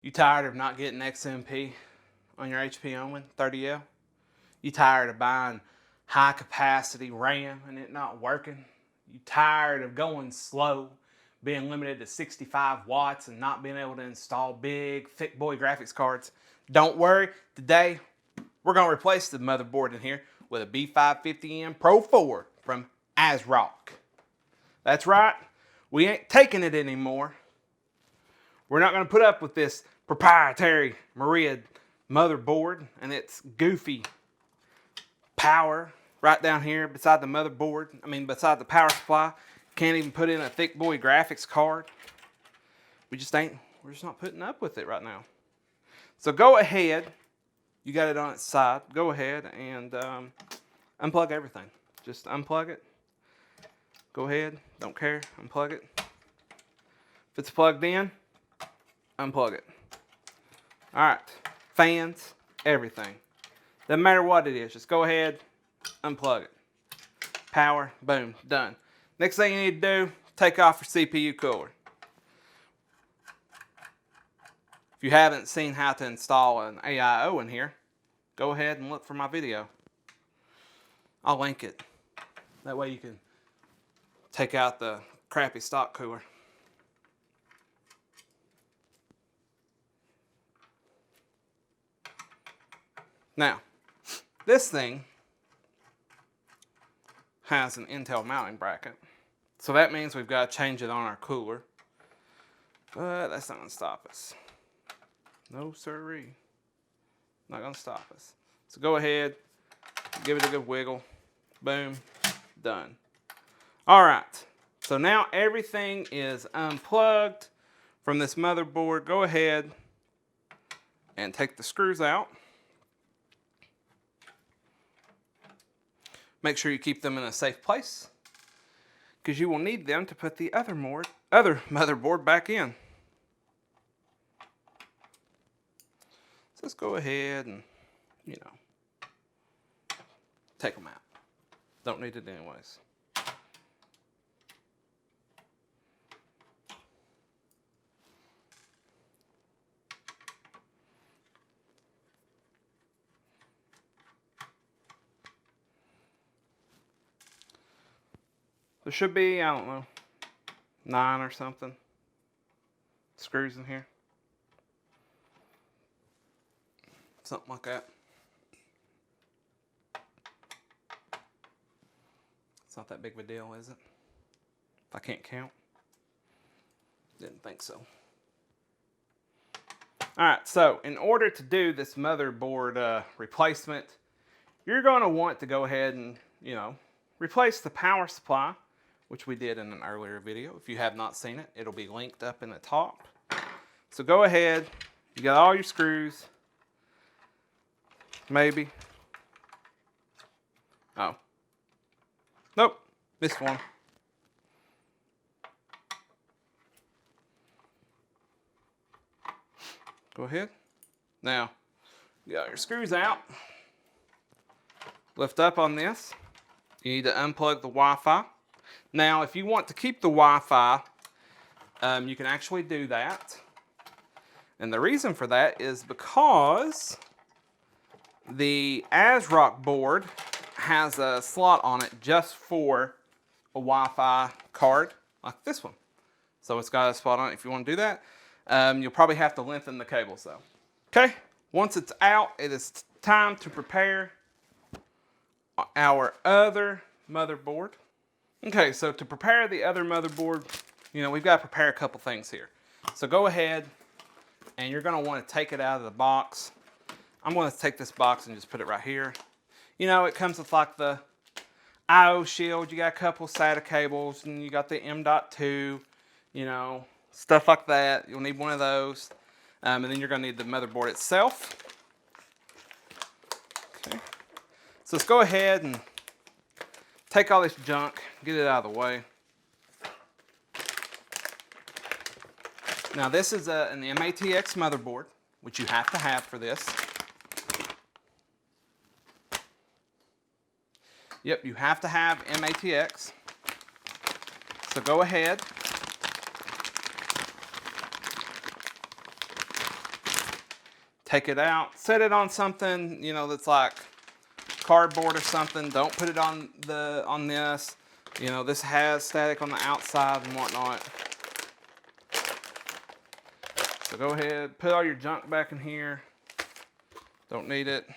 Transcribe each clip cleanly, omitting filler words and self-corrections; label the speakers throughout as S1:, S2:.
S1: You tired of not getting XMP on your HP Omen 30L? You tired of buying high capacity RAM and it not working? You tired of going slow, being limited to 65 watts and not being able to install big, thick boy graphics cards? Don't worry, today we're going to replace the motherboard in here with a B550M Pro 4 from ASRock. That's right, we ain't taking it anymore. We're not going to put up with this proprietary Myriad motherboard and its goofy power right down here beside the motherboard. Beside the power supply. Can't even put in a thick boy graphics card. We're just not putting up with it right now. So go ahead, you got it on its side. Go ahead and unplug everything. Just unplug it. Go ahead, don't care, unplug it. If it's plugged in, unplug it. All right, fans, everything. Doesn't matter what it is, just go ahead, unplug it. Power, boom, done. Next thing you need to do, take off your CPU cooler. If you haven't seen how to install an AIO in here, go ahead and look for my video. I'll link it. That way you can take out the crappy stock cooler. Now, this thing has an Intel mounting bracket. So that means we've got to change it on our cooler. But that's not going to stop us. No sirree. Not going to stop us. So go ahead, give it a good wiggle. Boom, done. All right, so now everything is unplugged from this motherboard. Go ahead and take the screws out. Make sure you keep them in a safe place because you will need them to put the other motherboard back in. So let's go ahead and, take them out. Don't need it anyways. There should be, I don't know, 9 or something screws in here. Something like that. It's not that big of a deal, is it? If I can't count. Didn't think so. Alright, so in order to do this motherboard replacement, you're going to want to go ahead and, replace the power supply, which we did in an earlier video. If you have not seen it, it'll be linked up in the top. So go ahead, you got all your screws. Maybe. Oh. Nope, missed one. Go ahead. Now, you got your screws out. Lift up on this. You need to unplug the Wi-Fi. Now, if you want to keep the Wi-Fi, you can actually do that. And the reason for that is because the ASRock board has a slot on it just for a Wi-Fi card like this one. So it's got a spot on it if you want to do that. You'll probably have to lengthen the cables though. Okay, once it's out, it is time to prepare our other motherboard. Okay, so to prepare the other motherboard, we've got to prepare a couple things here. So go ahead and you're going to want to take it out of the box. I'm going to take this box and just put it right here. It comes with like the I/O shield. You got a couple SATA cables and you got the M.2, stuff like that. You'll need one of those. And then you're going to need the motherboard itself. Okay. So let's go ahead and take all this junk, get it out of the way. Now this is an MATX motherboard, which you have to have for this. Yep, you have to have MATX. So go ahead take it out, set it on something, you know, that's like cardboard or something. Don't put it on this. You know, this has static on the outside and whatnot. So go ahead, put all your junk back in here. Don't need it.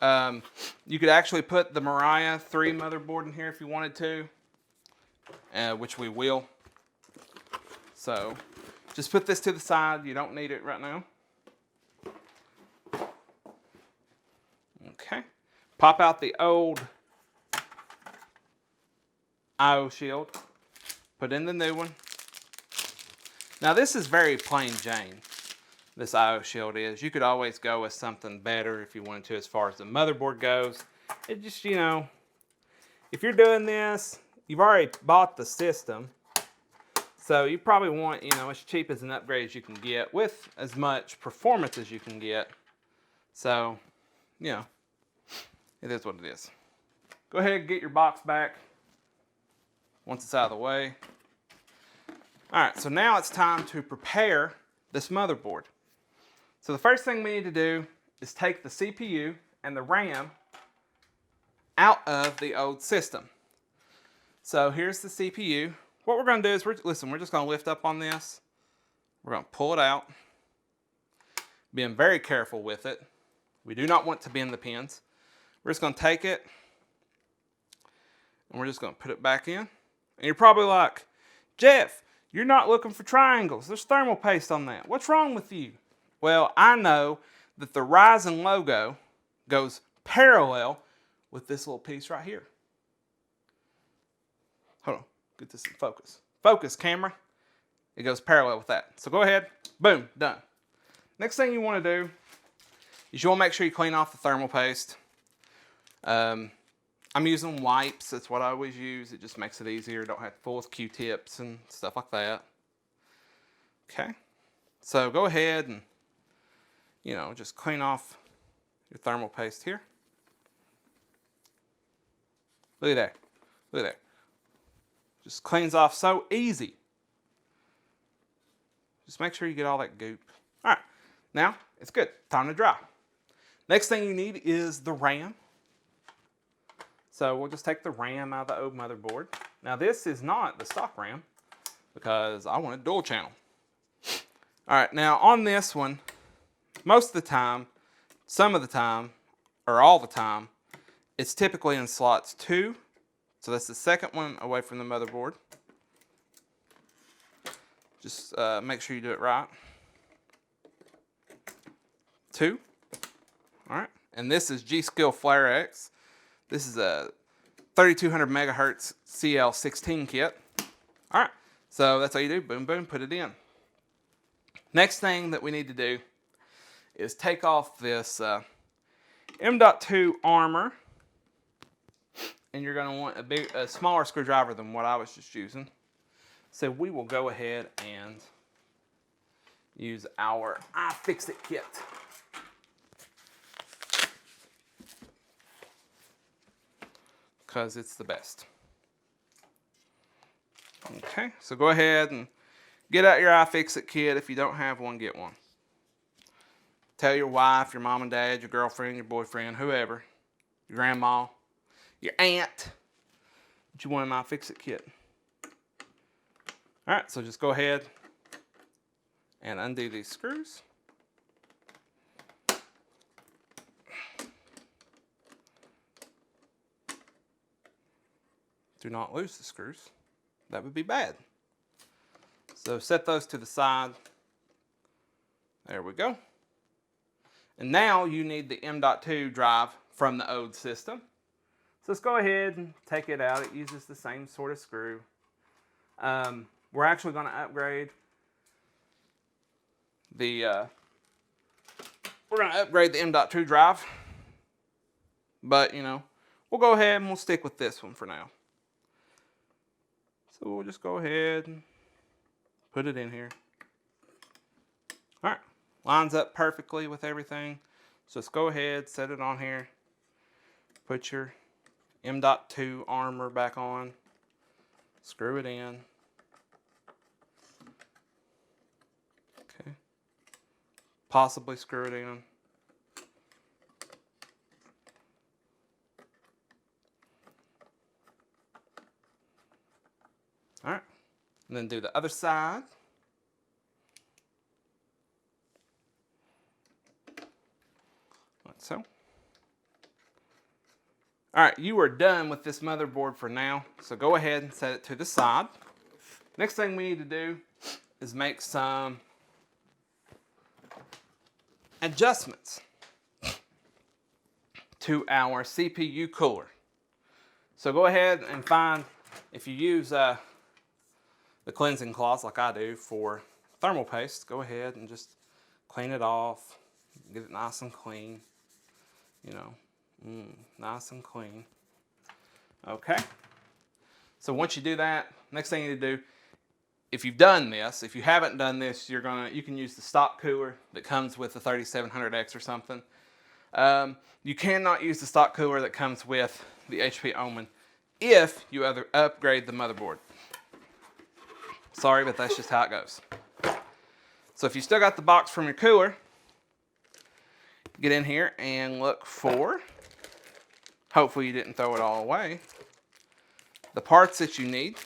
S1: You could actually put the Omen 3 motherboard in here if you wanted to, which we will. So just put this to the side. You don't need it right now. Okay. Pop out the old I/O shield. Put in the new one. Now this is very plain Jane. This I/O shield is. You could always go with something better if you wanted to as far as the motherboard goes. It just, you know, if you're doing this, you've already bought the system. So you probably want, you know, as cheap as an upgrade as you can get with as much performance as you can get. So, you know, it is what it is. Go ahead and get your box back once it's out of the way. All right, so now it's time to prepare this motherboard. So the first thing we need to do is take the CPU and the RAM out of the old system. So here's the CPU. What we're going to do is, we're just going to lift up on this. We're going to pull it out. Being very careful with it. We do not want to bend the pins. We're just going to take it and we're just going to put it back in. And you're probably like, Jeff, you're not looking for triangles. There's thermal paste on that. What's wrong with you? Well, I know that the Ryzen logo goes parallel with this little piece right here. Hold on, get this in focus. Focus, camera. It goes parallel with that. So go ahead, boom, done. Next thing you want to do is you want to make sure you clean off the thermal paste. I'm using wipes. That's what I always use. It just makes it easier. Don't have to fool with Q-tips and stuff like that. Okay. So go ahead and, you know, just clean off your thermal paste here. Look at that. Look at that. Just cleans off so easy. Just make sure you get all that goop. All right. Now it's good. Time to dry. Next thing you need is the RAM. So we'll just take the RAM out of the old motherboard. Now this is not the stock RAM because I want a dual channel. All right, now on this one, most of the time, some of the time, or all the time, it's typically in slots 2. So that's the second one away from the motherboard. Just make sure you do it right. 2. All right, and this is G-Skill Flare X. This is a 3200 megahertz CL16 kit. All right, so that's how you do. Boom, boom, put it in. Next thing that we need to do is take off this M.2 armor, and you're going to want a smaller screwdriver than what I was just using. So we will go ahead and use our iFixit kit. Because it's the best. Okay, so go ahead and get out your iFixit kit. If you don't have one, get one. Tell your wife, your mom and dad, your girlfriend, your boyfriend, whoever, your grandma, your aunt, that you want an iFixit kit. All right, so just go ahead and undo these screws. Do not lose the screws. That would be bad. So set those to the side. There we go. And now you need the M.2 drive from the old system. So let's go ahead and take it out. It uses the same sort of screw. We're actually going to upgrade the M.2 drive. But, you know, we'll go ahead and we'll stick with this one for now. So we'll just go ahead and put it in here. All right, lines up perfectly with everything. So let's go ahead, set it on here. Put your M.2 armor back on. Screw it in. Okay. Possibly screw it in. And then do the other side. Like so. All right, you are done with this motherboard for now. So go ahead and set it to the side. Next thing we need to do is make some adjustments to our CPU cooler. So go ahead and find, if you use the cleansing cloths like I do for thermal paste, go ahead and just clean it off, get it nice and clean, you know, nice and clean. Okay, so once you do that, next thing you need to do, if you've done this, if you haven't done this, you can use the stock cooler that comes with the 3700X or something. You cannot use the stock cooler that comes with the HP Omen if you upgrade the motherboard. Sorry, but that's just how it goes. So if you still got the box from your cooler, get in here and look for, hopefully you didn't throw it all away, the parts that you need.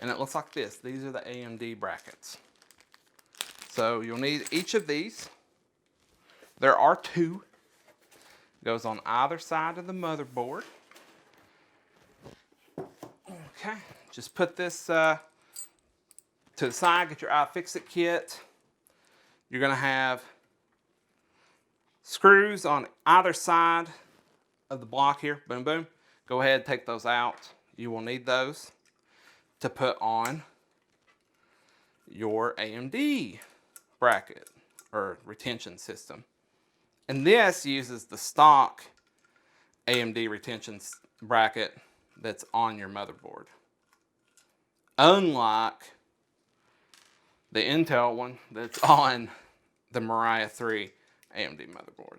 S1: And it looks like this. These are the AMD brackets. So you'll need each of these. There are two. Goes on either side of the motherboard. Okay, just put this to the side, get your iFixit kit. You're gonna have screws on either side of the block here, boom, boom. Go ahead, take those out. You will need those to put on your AMD bracket or retention system. And this uses the stock AMD retention bracket that's on your motherboard. Unlike the Intel one that's on the Mariah 3 AMD motherboard.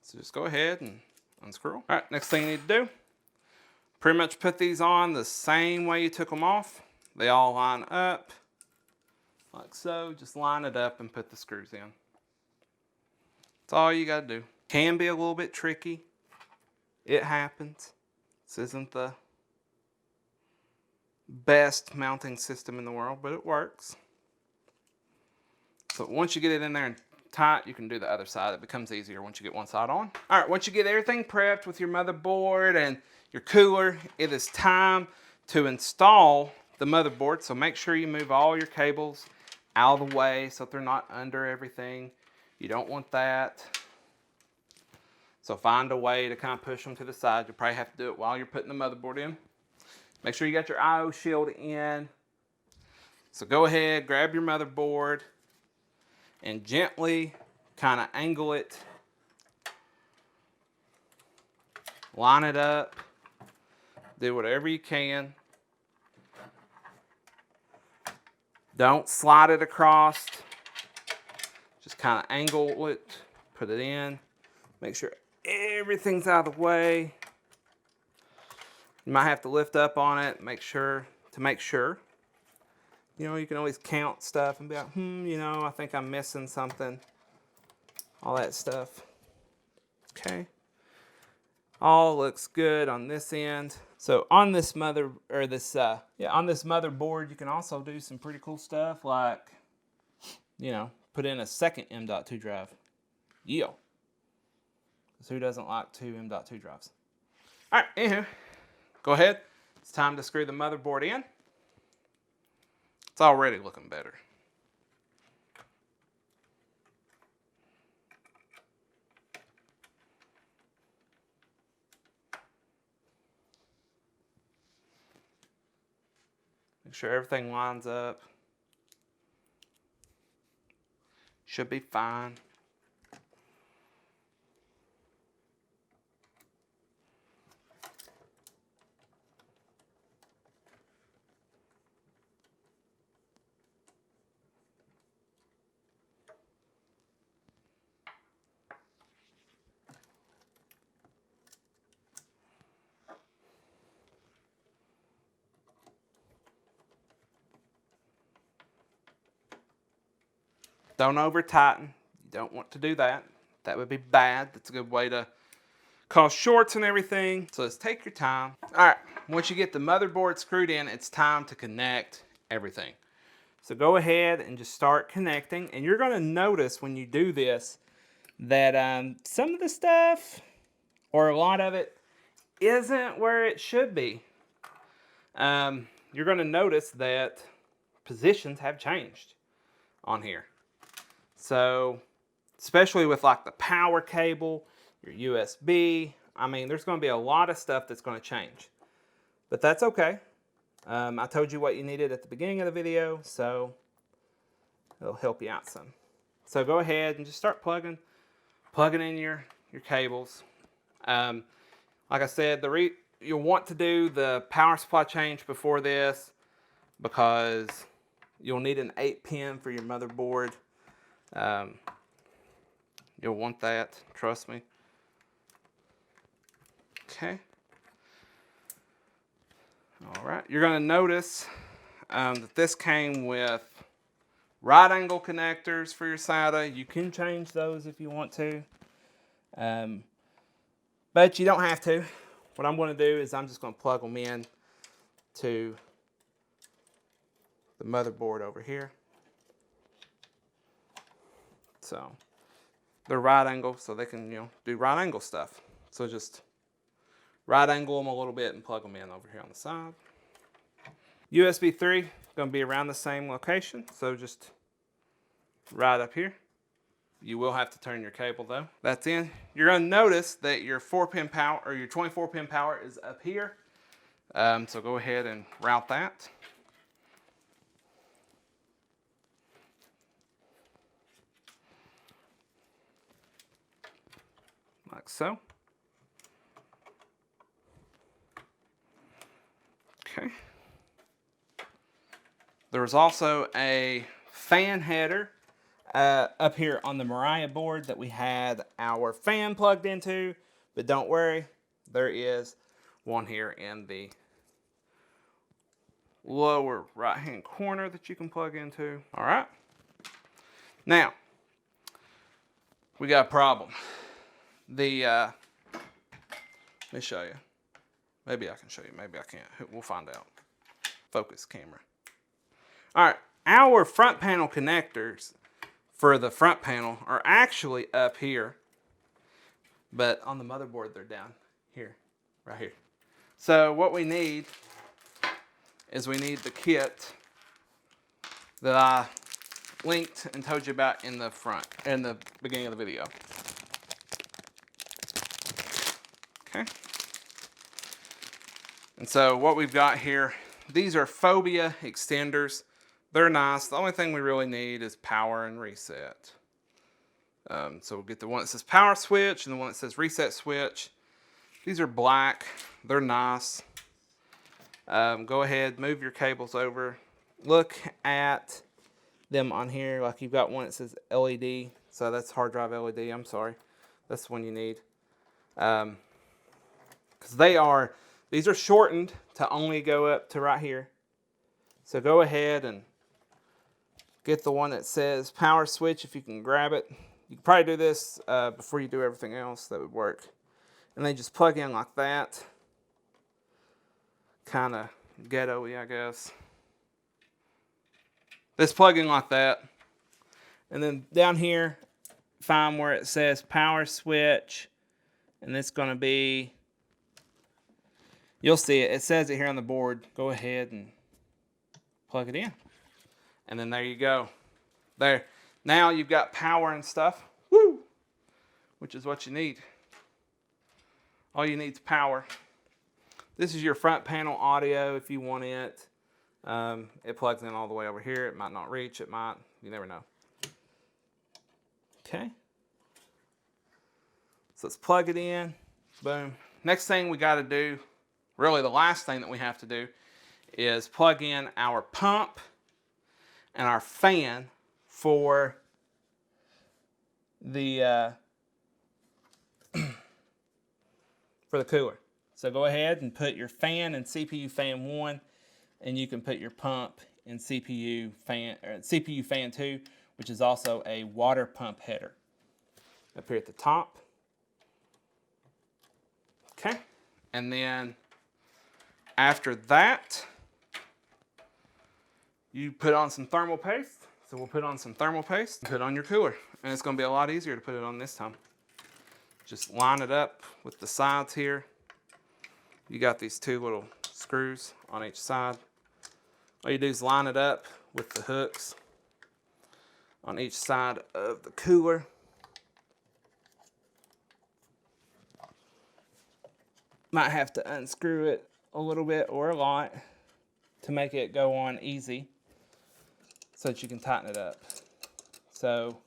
S1: So just go ahead and unscrew. All right, next thing you need to do, pretty much put these on the same way you took them off. They all line up like so. Just line it up and put the screws in. That's all you gotta do. Can be a little bit tricky. It happens. This isn't the best mounting system in the world, but it works. So once you get it in there and tight, you can do the other side. It becomes easier once you get one side on. All right, once you get everything prepped with your motherboard and your cooler, it is time to install the motherboard. So make sure you move all your cables out of the way so they're not under everything. You don't want that. So find a way to kind of push them to the side. You'll probably have to do it while you're putting the motherboard in. Make sure you got your I/O shield in. So go ahead, grab your motherboard and gently kind of angle it. Line it up. Do whatever you can. Don't slide it across. Just kind of angle it, put it in. Make sure everything's out of the way. You might have to lift up on it, make sure. You know, you can always count stuff and be like, you know, I think I'm missing something. All that stuff. Okay. All looks good on this end. So on this motherboard, you can also do some pretty cool stuff like, you know, put in a second M.2 drive. Yeah. Because who doesn't like two M.2 drives? All right, anywho, go ahead. It's time to screw the motherboard in. It's already looking better. Make sure everything lines up. Should be fine. Don't over tighten. You don't want to do that. That would be bad. That's a good way to cause shorts and everything. So let's take your time. All right, once you get the motherboard screwed in, it's time to connect everything. So go ahead and just start connecting. And you're gonna notice when you do this that some of the stuff, or a lot of it, isn't where it should be. You're gonna notice that positions have changed on here. So, especially with like the power cable, your USB, I mean, there's gonna be a lot of stuff that's gonna change. But that's okay. I told you what you needed at the beginning of the video, so it'll help you out some. So go ahead and just start plugging in your cables. Like I said, you'll want to do the power supply change before this because you'll need an 8-pin for your motherboard. You'll want that, trust me. Okay. All right, you're gonna notice that this came with right angle connectors for your SATA. You can change those if you want to, but you don't have to. What I'm gonna do is I'm just gonna plug them in to the motherboard over here. So they're right angle, so they can, do right angle stuff. So just right angle them a little bit and plug them in over here on the side. USB 3 is going to be around the same location, so just right up here. You will have to turn your cable though. That's in. You're going to notice that your 4-pin power, or your 24-pin power, is up here. So go ahead and route that. Like so. Okay. There was also a fan header up here on the Mariah board that we had our fan plugged into, but don't worry, there is one here in the lower right hand corner that you can plug into. All right. Now, we got a problem. Let me show you. Maybe I can show you, maybe I can't. We'll find out. Focus camera. All right, our front panel connectors for the front panel are actually up here, but on the motherboard they're down here, right here. So what we need is we need the kit that I linked and told you about in the beginning of the video. Okay. And so what we've got here, these are Phobia extenders. They're nice. The only thing we really need is power and reset. So we'll get the one that says power switch and the one that says reset switch. These are black. They're nice. Go ahead, move your cables over. Look at them on here. Like you've got one that says LED. So that's hard drive LED. I'm sorry. That's the one you need. Because these are shortened to only go up to right here. So go ahead and get the one that says power switch if you can grab it. You can probably do this before you do everything else. That would work. And then just plug in like that. Kind of ghetto-y, I guess. Just plug in like that. And then down here, find where it says power switch. And it's going to be, you'll see it. It says it here on the board. Go ahead and plug it in. And then there you go. There. Now you've got power and stuff. Woo! Which is what you need. All you need is power. This is your front panel audio if you want it. It plugs in all the way over here. It might not reach. It might. You never know. Okay. So let's plug it in. Boom. Next thing we got to do, really the last thing that we have to do, is plug in our pump and our fan for the cooler. So go ahead and put your fan in CPU fan 1, and you can put your pump in CPU fan 2, which is also a water pump header. Up here at the top. Okay, and then after that, you put on some thermal paste. So we'll put on some thermal paste, put on your cooler, and it's gonna be a lot easier to put it on this time. Just line it up with the sides here. You got these two little screws on each side. All you do is line it up with the hooks on each side of the cooler. Might have to unscrew it a little bit or a lot to make it go on easy so that you can tighten it up. So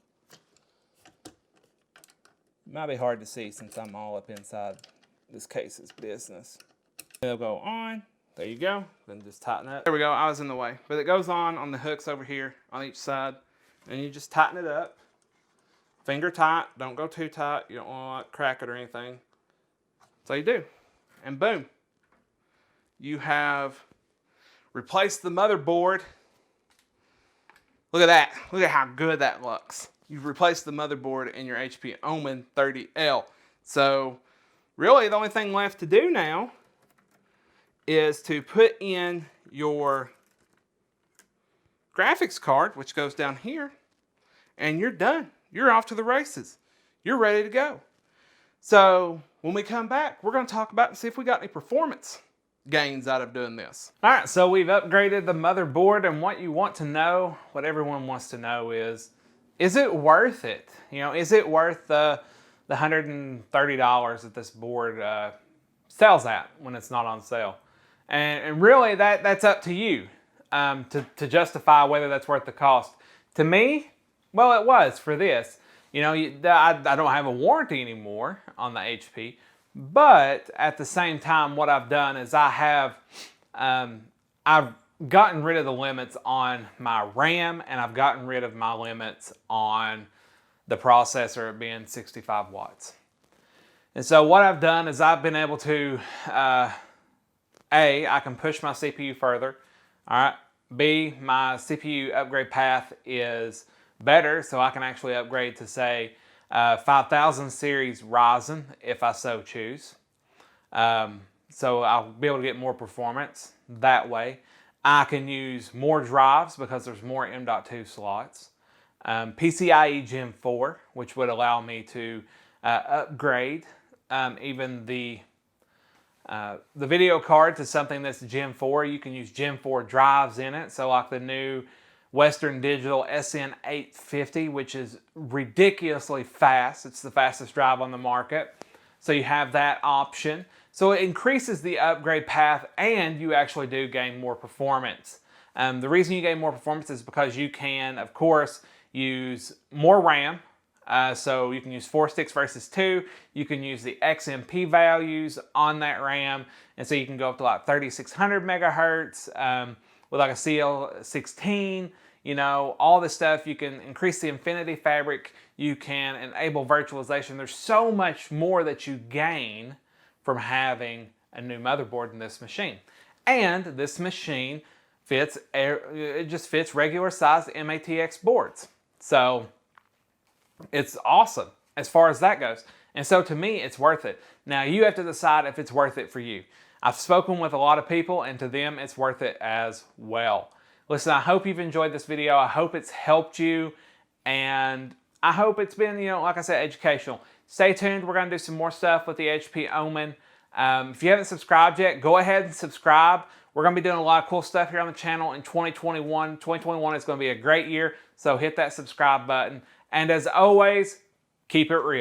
S1: it might be hard to see since I'm all up inside this case's business. It'll go on. There you go. Then just tighten it. There we go. I was in the way. But it goes on the hooks over here on each side. And you just tighten it up. Finger tight. Don't go too tight. You don't want to crack it or anything. That's all you do. And boom. You have replaced the motherboard. Look at that. Look at how good that looks. You've replaced the motherboard in your HP Omen 30L. So really the only thing left to do now is to put in your graphics card, which goes down here, and you're done. You're off to the races. You're ready to go. So when we come back, we're going to talk about and see if we got any performance gains out of doing this. All right, so we've upgraded the motherboard, and what you want to know, what everyone wants to know is it worth it? You know, is it worth the $130 that this board sells at when it's not on sale? And really, that's up to you to justify whether that's worth the cost. To me, well, it was for this. You know, I don't have a warranty anymore on the HP, but at the same time, what I've done is I've gotten rid of the limits on my RAM, and I've gotten rid of my limits on the processor being 65 watts. And so what I've done is I've been able to, I can push my CPU further. All right. B, my CPU upgrade path is better, so I can actually upgrade to, say, 5000 series Ryzen if I so choose. So I'll be able to get more performance that way. I can use more drives because there's more M.2 slots. PCIe Gen 4, which would allow me to upgrade even the video card to something that's Gen 4. You can use Gen 4 drives in it. So like the new Western Digital SN850, which is ridiculously fast. It's the fastest drive on the market. So you have that option. So it increases the upgrade path, and you actually do gain more performance. The reason you gain more performance is because you can, of course, use more RAM. So you can use 4 sticks versus 2. You can use the XMP values on that RAM. And so you can go up to like 3600 megahertz with like a CL16, you know, all this stuff. You can increase the Infinity Fabric. You can enable virtualization. There's so much more that you gain from having a new motherboard in this machine. And this machine fits, it just fits regular sized MATX boards. So it's awesome as far as that goes. And so to me, it's worth it. Now you have to decide if it's worth it for you. I've spoken with a lot of people, and to them, it's worth it as well. Listen, I hope you've enjoyed this video. I hope it's helped you, and I hope it's been, you know, like I said, educational. Stay tuned. We're going to do some more stuff with the HP Omen. If you haven't subscribed yet, go ahead and subscribe. We're going to be doing a lot of cool stuff here on the channel in 2021. 2021 is going to be a great year, so hit that subscribe button. And as always, keep it real.